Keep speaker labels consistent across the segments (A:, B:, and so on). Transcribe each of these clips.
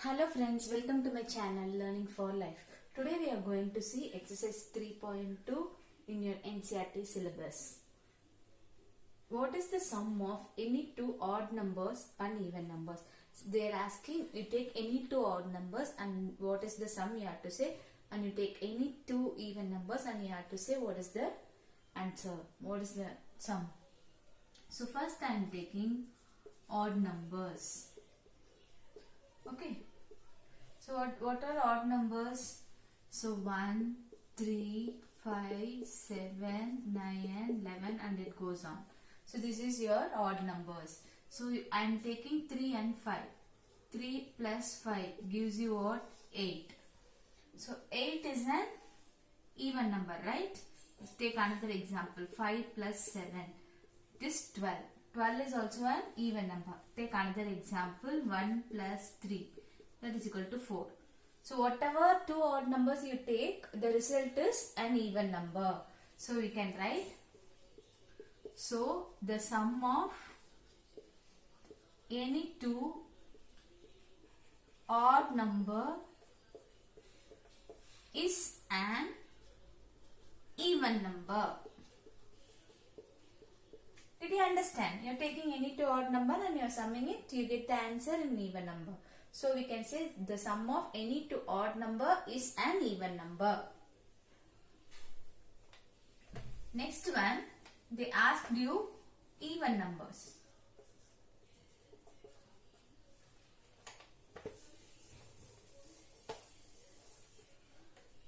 A: Hello friends, welcome to my channel Learning for Life. Today we are going to see exercise 3.2 in your NCERT syllabus. What is the sum of any two odd numbers and even numbers? So they are asking you take any two odd numbers and what is the sum you have to say, and you take any two even numbers and you have to say what is the answer, what is the sum. So first I am taking odd numbers. Okay. So what are odd numbers? So 1, 3, 5, 7, 9, 11 and it goes on. So this is your odd numbers. So I am taking 3 and 5. 3 plus 5 gives you what? 8. So 8 is an even number, right? Let's take another example. 5 plus 7. It is 12. 12 is also an even number. Take another example. 1 plus 3. That is equal to 4. So whatever two odd numbers you take, the result is an even number. So we can write. So the sum of any two odd number is an even number. Did you understand? You are taking any two odd number and you are summing it, you get the answer in even number. So we can say the sum of any two odd number is an even number. Next one, they asked you even numbers.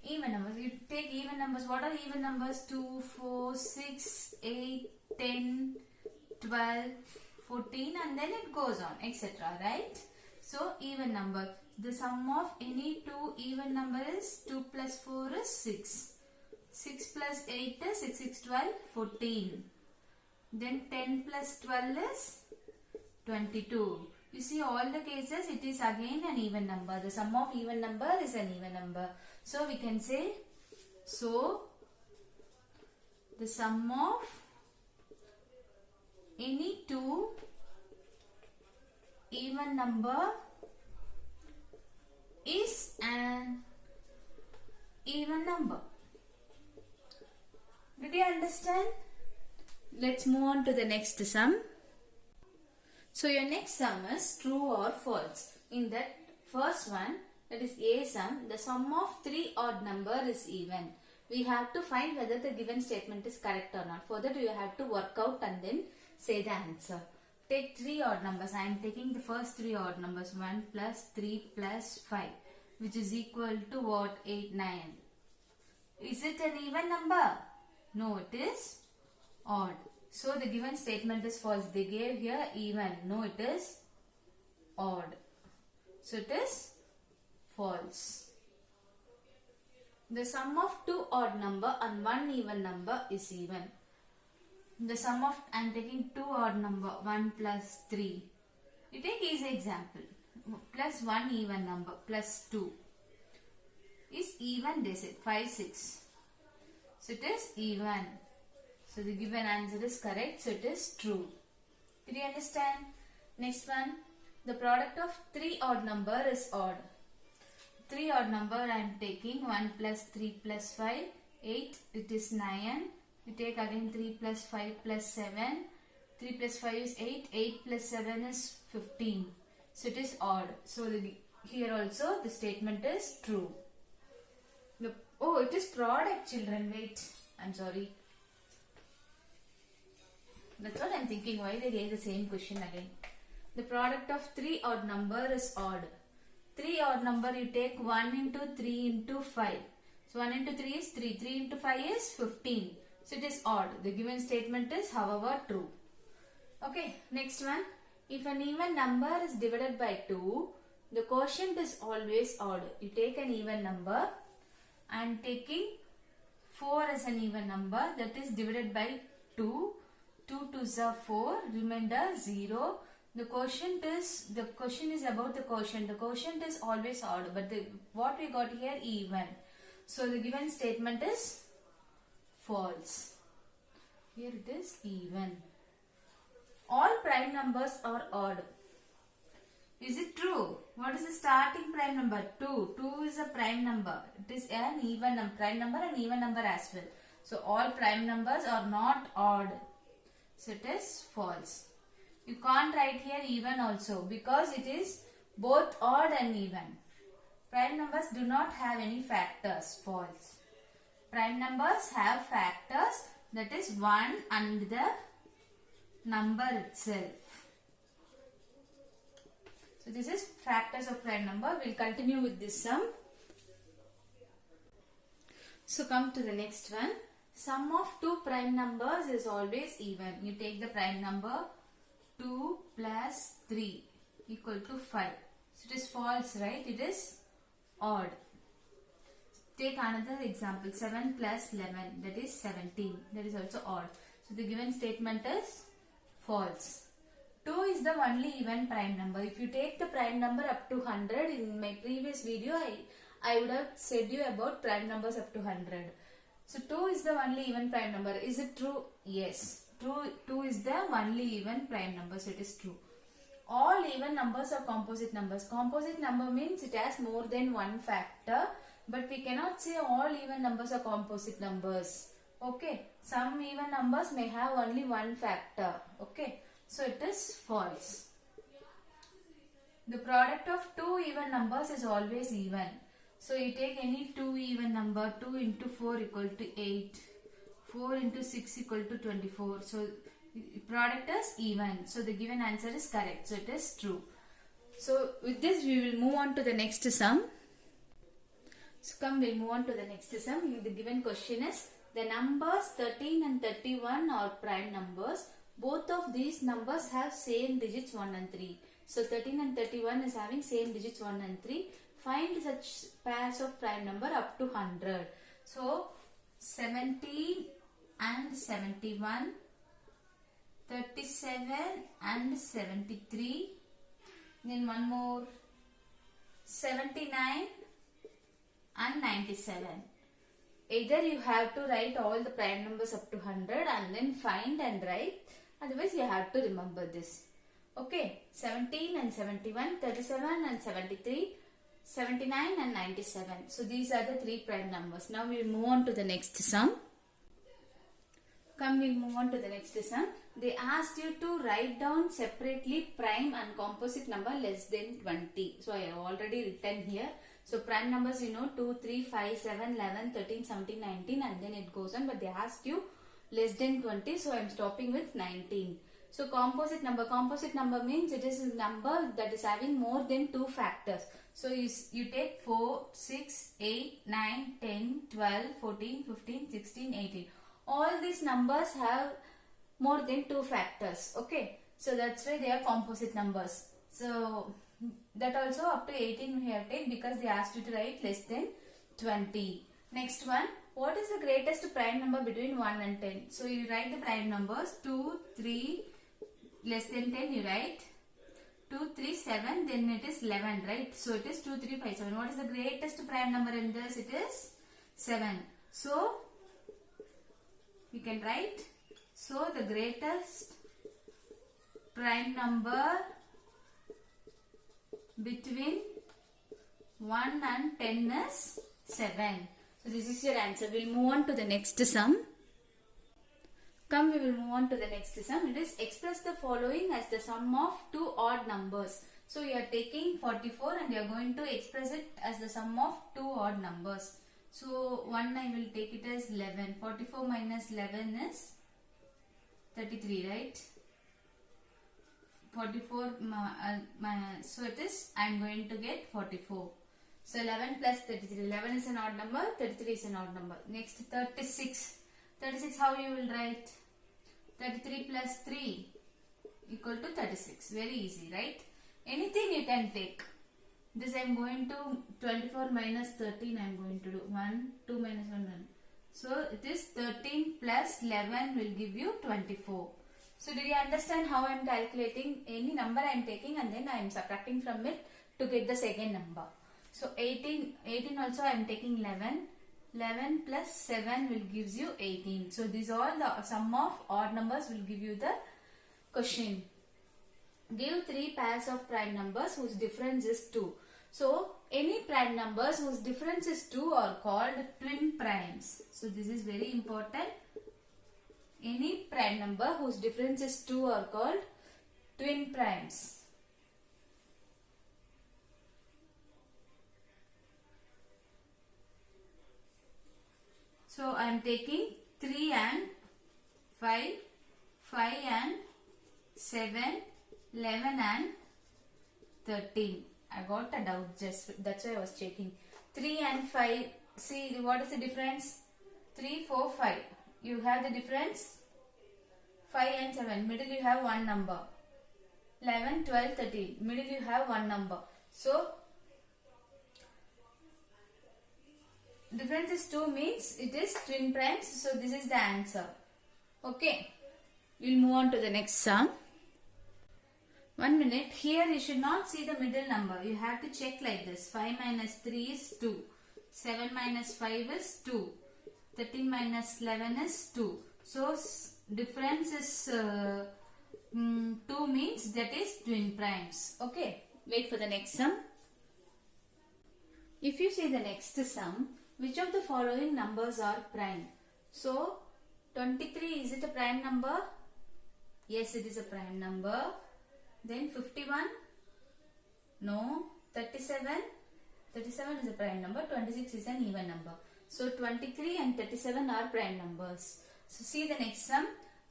A: Even numbers. You take even numbers. What are even numbers? 2, 4, 6, 8, 10, 12, 14 and then it goes on, etc. Right? So, even number. The sum of any two even number is 2 plus 4 is 6. 6 plus 8 is 6, 6, 12, 14. Then 10 plus 12 is 22. You see all the cases it is again an even number. The sum of even number is an even number. So, we can say, the sum of any two even number is an even number. Did you understand? Let's move on to the next sum. So your next sum is true or false. In that first one, that is A sum, the sum of three odd number is even. We have to find whether the given statement is correct or not. For that you have to work out and then say the answer. Take three odd numbers. I am taking the first three odd numbers. 1 plus 3 plus 5, which is equal to what? 8, 9. Is it an even number? No, it is odd. So the given statement is false. They gave here even. No, it is odd. So it is false. The sum of two odd number and one even number is even. The sum of, I am taking two odd number, 1 plus 3. You take easy example. Plus 1 even number, plus 2. Is even, they said, 5, 6. So it is even. So the given answer is correct. So it is true. Did you understand? Next one. The product of three odd number is odd. Three odd number I am taking. 1 plus 3 plus 5. 8. It is 9. You take again 3 plus 5 plus 7. 3 plus 5 is 8. 8 plus 7 is 15. So it is odd. So here also the statement is true. Oh, it is product, children. Wait. I'm sorry. That's what I'm thinking. Why they gave the same question again. The product of three odd number is odd. Three odd number you take 1 into 3 into 5. So 1 into 3 is 3. 3 into 5 is 15. So it is odd. The given statement is however true. Okay, next one. If an even number is divided by 2, the quotient is always odd. You take an even number. I am taking 4 as an even number, that is divided by 2. 2 2s are 4, remainder 0. The question is about the quotient. The quotient is always odd, but what we got here even. So the given statement is false. Here it is even. All prime numbers are odd. Is it true? What is the starting prime number? 2. 2 is a prime number. It is an even number, prime number and even number as well. So all prime numbers are not odd. So it is false. You can't write here even also because it is both odd and even. Prime numbers do not have any factors. False. Prime numbers have factors, that is 1 and the number itself. So this is factors of prime number. We will continue with this sum. So come to the next one. Sum of two prime numbers is always even. You take the prime number 2 plus 3 equal to 5. So it is false, right? It is odd. Take another example. 7 plus 11, that is 17. That is also odd. So the given statement is false. 2 is the only even prime number. If you take the prime number up to 100, in my previous video I would have said you about prime numbers up to 100. So 2 is the only even prime number. Is it true? Yes. 2 is the only even prime number. So it is true. All even numbers are composite numbers. Composite number means it has more than one factor. But we cannot say all even numbers are composite numbers. Okay. Some even numbers may have only one factor. Okay. So it is false. The product of two even numbers is always even. So you take any two even number. 2 into 4 equal to 8. 4 into 6 equal to 24. So product is even. So the given answer is correct. So it is true. So with this we will move on to the next sum. So come, we'll move on to the next sum. The given question is, the numbers 13 and 31 are prime numbers. Both of these numbers have same digits 1 and 3. So 13 and 31 is having same digits 1 and 3. Find such pairs of prime number up to 100. So 17 and 71, 37 and 73, then one more 79 and 97. Either you have to write all the prime numbers up to 100 and then find and write. Otherwise you have to remember this. Okay, 17 and 71, 37 and 73, 79 and 97. So these are the three prime numbers. Now we will move on to the next sum. Come, we will move on to the next sum. They asked you to write down separately prime and composite number less than 20. So I have already written here. So prime numbers, you know, 2, 3, 5, 7, 11, 13, 17, 19 and then it goes on. But they asked you less than 20. So I am stopping with 19. So composite number means it is a number that is having more than two factors. So you take 4, 6, 8, 9, 10, 12, 14, 15, 16, 18. All these numbers have more than two factors. Okay. So that's why they are composite numbers. So that also up to 18 we have taken because they asked you to write less than 20. Next one. What is the greatest prime number between 1 and 10? So you write the prime numbers 2, 3, less than 10 you write 2, 3, 7, then it is 11, right? So it is 2, 3, 5, 7. What is the greatest prime number in this? It is 7. So you can write, so the greatest prime number between 1 and 10 is 7. So this is your answer. We will move on to the next sum. Come, we will move on to the next sum. It is express the following as the sum of two odd numbers. So you are taking 44 and you are going to express it as the sum of two odd numbers. So 1 I will take it as 11. 44 minus 11 is 33, right? 44, so it is, I am going to get 44. So 11 plus 33. 11 is an odd number, 33 is an odd number. Next 36. 36 how you will write? 33 plus 3 equal to 36. Very easy, right? Anything you can take. This I am going to 24 minus 13 I am going to do. 1, 2 minus 1, 1. So it is 13 plus 11 will give you 24. So did you understand how I am calculating? Any number I am taking and then I am subtracting from it to get the second number. So 18 also I am taking 11. 11 plus 7 will gives you 18. So these all the sum of odd numbers will give you the question. Give 3 pairs of prime numbers whose difference is 2. So, any prime numbers whose difference is 2 are called twin primes. So, this is very important. Any prime number whose difference is 2 are called twin primes. So, I am taking 3 and 5, 5 and 7, 11 and 13. I got a doubt, just that's why I was checking. 3 and 5, see what is the difference? 3, 4, 5. You have the difference? 5 and 7. Middle you have one number. 11, 12, 13. Middle you have one number. So, difference is 2 means it is twin primes. So, this is the answer. Okay. We'll move on to the next sum. 1 minute. Here you should not see the middle number. You have to check like this. 5 minus 3 is 2. 7 minus 5 is 2. 13 minus 11 is 2. So, difference is 2 means that is twin primes. Okay. Wait for the next sum. If you see the next sum, which of the following numbers are prime? So, 23, is it a prime number? Yes, it is a prime number. Then 51? No. 37? 37 is a prime number. 26 is an even number. So, 23 and 37 are prime numbers. So, see the next sum.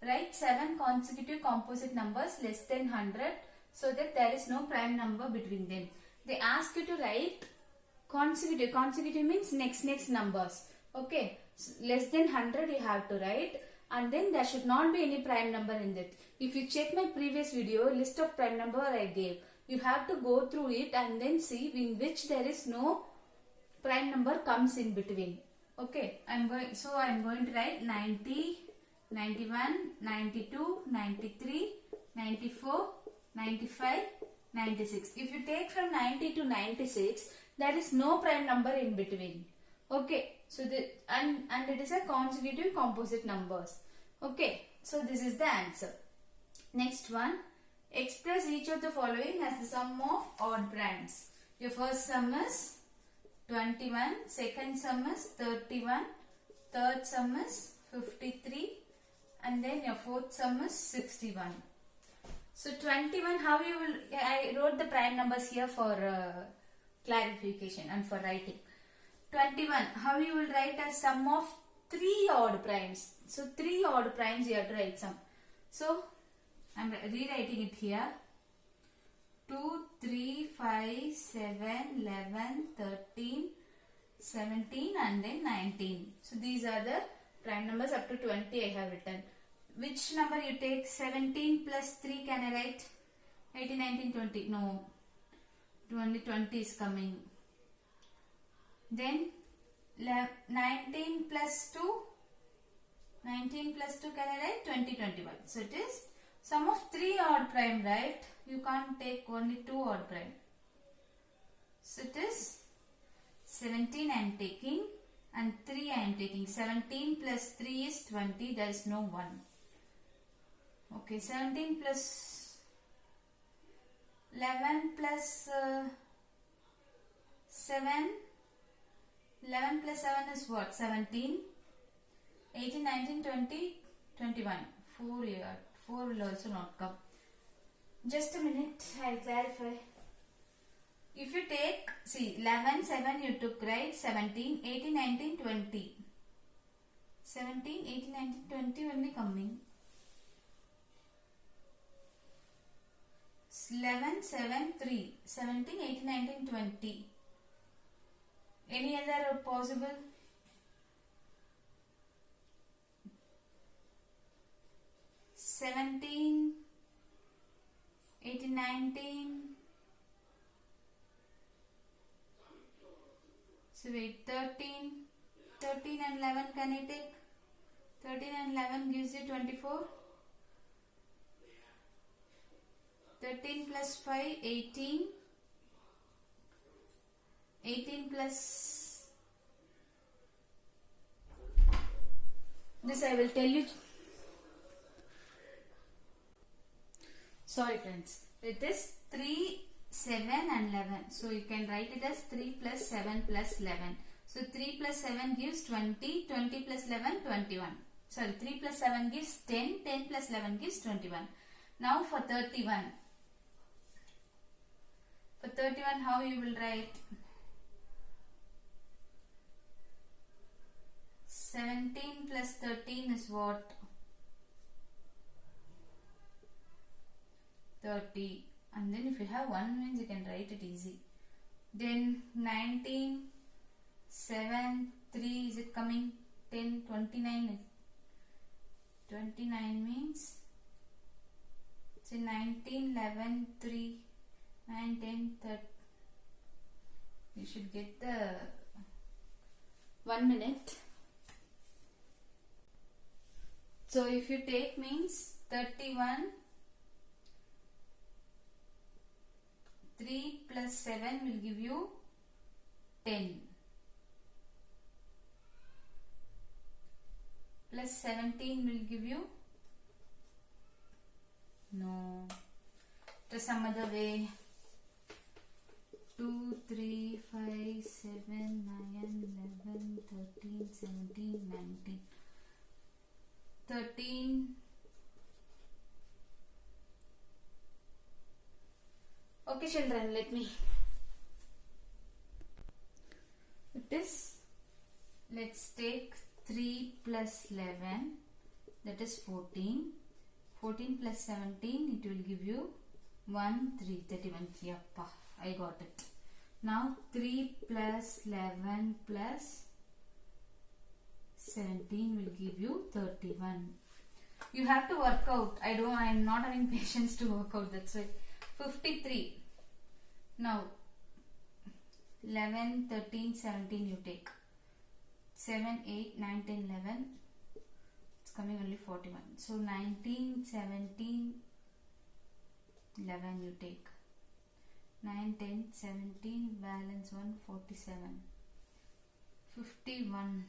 A: Write 7 consecutive composite numbers less than 100 so that there is no prime number between them. They ask you to write consecutive. Consecutive means next numbers. Okay. So, less than 100 you have to write, and then there should not be any prime number in that. If you check my previous video, list of prime number I gave. You have to go through it and then see in which there is no prime number comes in between. Okay. I am going to write 90, 91, 92, 93, 94, 95, 96. If you take from 90 to 96, there is no prime number in between. Okay. So, and it is a consecutive composite numbers. Okay. So, this is the answer. Next one. Express each of the following as the sum of odd primes. Your first sum is 21. Second sum is 31. Third sum is 53. And then your fourth sum is 61. So 21, how you will, I wrote the prime numbers here for clarification and for writing. 21, how you will write a sum of 3 odd primes. So 3 odd primes you have to write sum. So I am rewriting it here. 2, 3, 5, 7, 11, 13, 17 and then 19. So these are the prime numbers up to 20 I have written. Which number you take? 17 plus 3 can I write? 18, 19, 20. No. Only 20 is coming. Then 19 plus 2. 19 plus 2 can I write? 20, 21. So it is sum of 3 odd prime, right? You can't take only 2 odd prime. So it is 17 I am taking and 3 I am taking. 17 plus 3 is 20. There is no 1. Okay, 17 plus 11 plus 7. 11 plus 7 is what? 17. 18, 19, 20, 21. 4 here. 4 will also not come. Just a minute, I'll clarify. If you take, see, 11, 7 you took, right? 17, 18, 19, 20. 17, 18, 19, 20 only coming. 11, 7, 3. 17, 18, 19, 20. Any other possible? 17, 18, 19. So wait, 13. 13 and 11 can I take? 13 and 11 gives you 24. 13 plus 5, 18. 18 plus... This I will tell you. Sorry friends. It is 3, 7 and 11. So you can write it as 3 plus 7 plus 11. So 3 plus 7 gives 20, 20 plus 11, 21. Sorry, 3 plus 7 gives 10, 10 plus 11 gives 21. Now for 31. For 31, how you will write? 17 plus 13 is what? 30. And then if you have 1 means you can write it easy. Then 19, 7, 3, is it coming? 10, 29. 29 means, say 19, 11, 3, 9, 10, 30. You should get the 1 minute. So if you take means 31, 3 plus 7 will give you 10. Plus 17 will give you, no, to some other way, 2, 3, 5, 7, 9, 11, 13, 17, 19, 13. Okay children, let me. It is, let's take 3 plus 11, that is 14. 14 plus 17, it will give you 1, 3, 31. Yappa, I got it. Now 3 plus 11 plus 17 will give you 31. You have to work out. I am not having patience to work out, that's why. 53. Now 11, 13, 17 you take. 7, 8, 9, 10, 11. It's coming only 41. So 19, 17, 11 you take. 9, 10, 17, balance 1, 47. 51.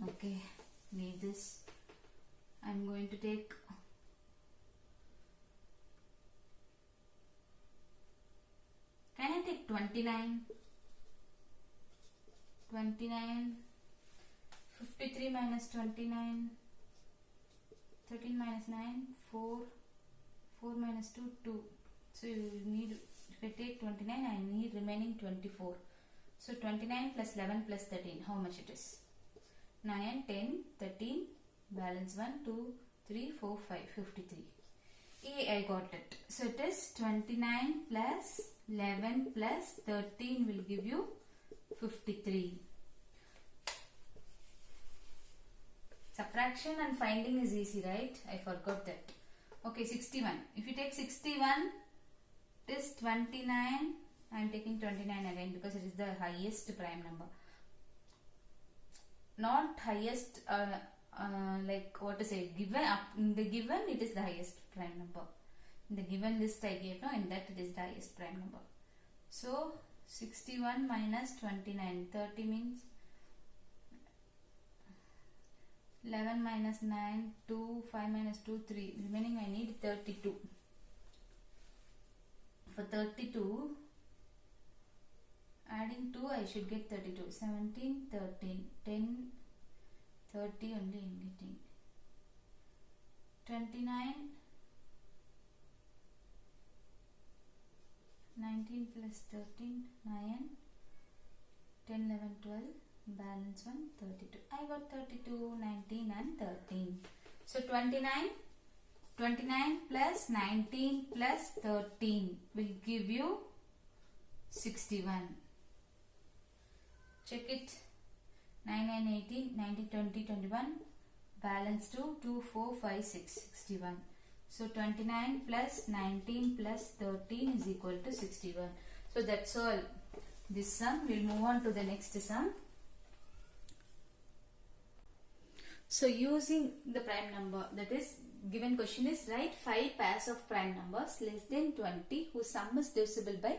A: Okay, leave this. I'm going to take can I take 29? 29, 53 minus 29, 13 minus 9, 4, 4 minus 2, 2. So you need, if I take 29, I need remaining 24. So 29 plus 11 plus 13, how much it is? 9, 10, 13, balance 1, 2, 3, 4, 5, 53. I got it. So it is 29 plus 11 plus 13 will give you 53. Subtraction and finding is easy, right? I forgot that. Okay, 61. If you take 61, it is 29. I am taking 29 again because it is the highest prime number. Not highest, like what to say, given up in the given it is the highest prime number. In the given list I gave, no, in that it is the highest prime number. So 61 minus 29, 30 means 11 minus 9, 2, 5 minus 2, 3. Remaining I need 32. For 32, adding 2 I should get 32. 17, 13, 10, 30 only I am getting. 29, 19 plus 13, 9, 10, 11, 12, balance 1, 32. I got 32, 19 and 13. So 29 plus 19 plus 13 will give you 61. Check it. 9, 9, 18, 19, 20, 21, balance 2, 2, 4, 5, 6, 61. So 29 plus 19 plus 13 is equal to 61. So that's all. This sum, we'll move on to the next sum. So using the prime number, that is given question is write 5 pairs of prime numbers less than 20 whose sum is divisible by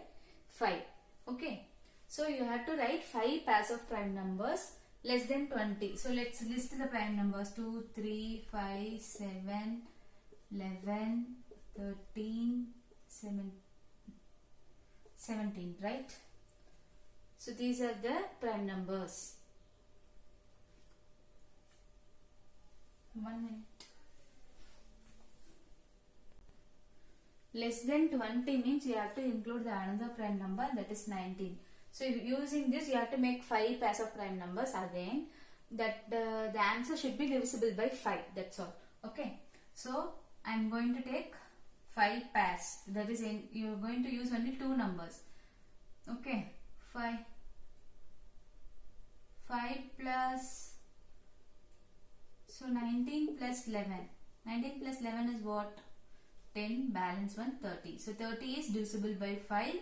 A: 5. Okay. So you have to write 5 pairs of prime numbers less than 20. So let's list the prime numbers 2, 3, 5, 7, 11, 13, 17, right? So these are the prime numbers. 1 minute. Less than 20 means you have to include the another prime number, that is 19. So using this you have to make 5 pairs of prime numbers again. That the answer should be divisible by 5, that's all. Okay. So I am going to take 5 pairs. That is, you are going to use only 2 numbers. Okay. 5 plus, so 19 plus 11. 19 plus 11 is what? 10, balance 1, 30. So 30 is divisible by 5.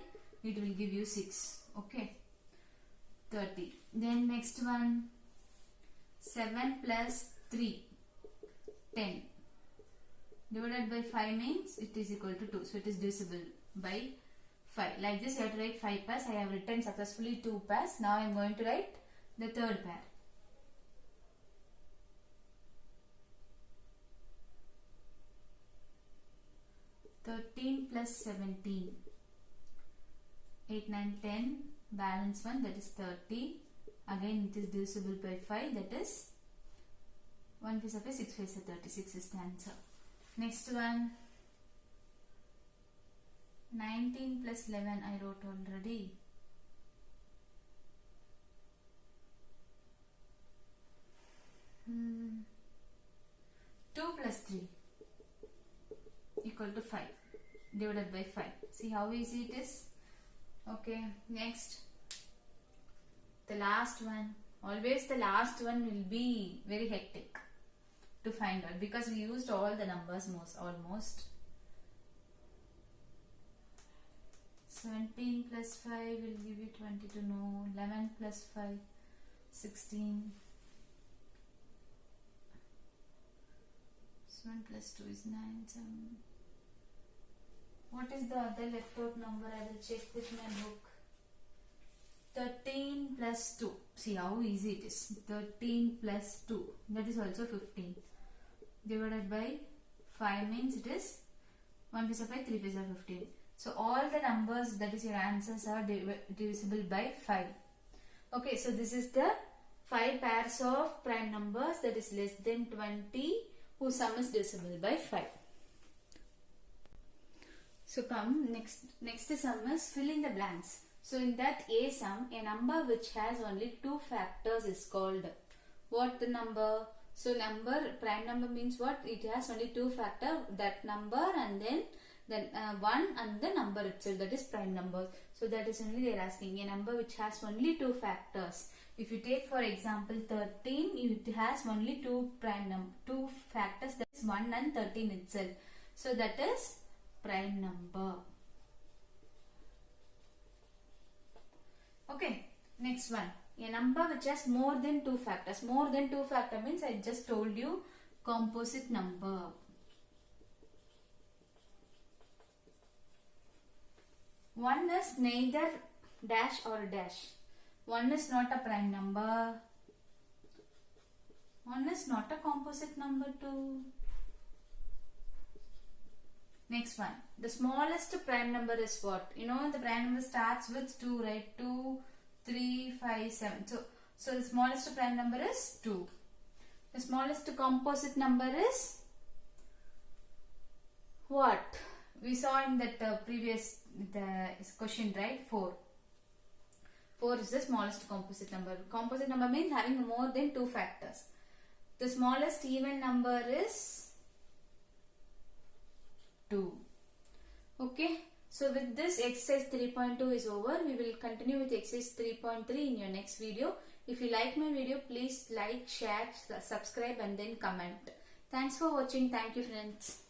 A: It will give you 6. Okay. 30. Then next one. 7 plus 3. 10. Divided by 5 means it is equal to 2. So it is divisible by 5. Like this you have to write 5 pairs. I have written successfully 2 pairs. Now I am going to write the third pair. 13 plus 17. 8, 9, 10. Balance 1, that is 30. Again it is divisible by 5, that is 1 piece of 5, 6 5 is 36 is the answer. Next one. 19 plus 11 I wrote already. Hmm. 2 plus 3 equal to 5 divided by 5. See how easy it is. Okay, next, the last one. Always the last one will be very hectic to find out because we used all the numbers almost. 17 plus 5 will give you 20 to know. 11 plus 5, 16. 1 plus 2 is 9, 7. What is the other left out number? I will check with my book. 13 plus 2. See how easy it is. 13 plus 2. That is also 15. Divided by 5 means it is 1 piece of 5, 3 piece of 15. So all the numbers, that is your answers, are divisible by 5. Okay, so this is the 5 pairs of prime numbers, that is less than 20, whose sum is divisible by 5. So come next sum is fill in the blanks. So in that A sum, a number which has only 2 factors is called what the number? So prime number means what? It has only 2 factor, that number, and then 1 and the number itself, that is prime number. So that is only they are asking a number which has only 2 factors. If you take for example 13, it has only 2 factors, that is 1 and 13 itself. So that is prime number. Okay, next one. A number which has more than 2 factors. More than 2 factor means I just told you composite number. One is neither dash or dash. One is not a prime number. One is not a composite number too. Next one. The smallest prime number is what? You know the prime number starts with 2, right? 2, 3, 5, 7. So the smallest prime number is 2. The smallest composite number is what? We saw in that previous question, right? 4. 4 is the smallest composite number. Composite number means having more than 2 factors. The smallest even number is 2. Okay. So with this exercise 3.2 is over. We will continue with exercise 3.3 in your next video. If you like my video, please like, share, subscribe and then comment. Thanks for watching. Thank you friends.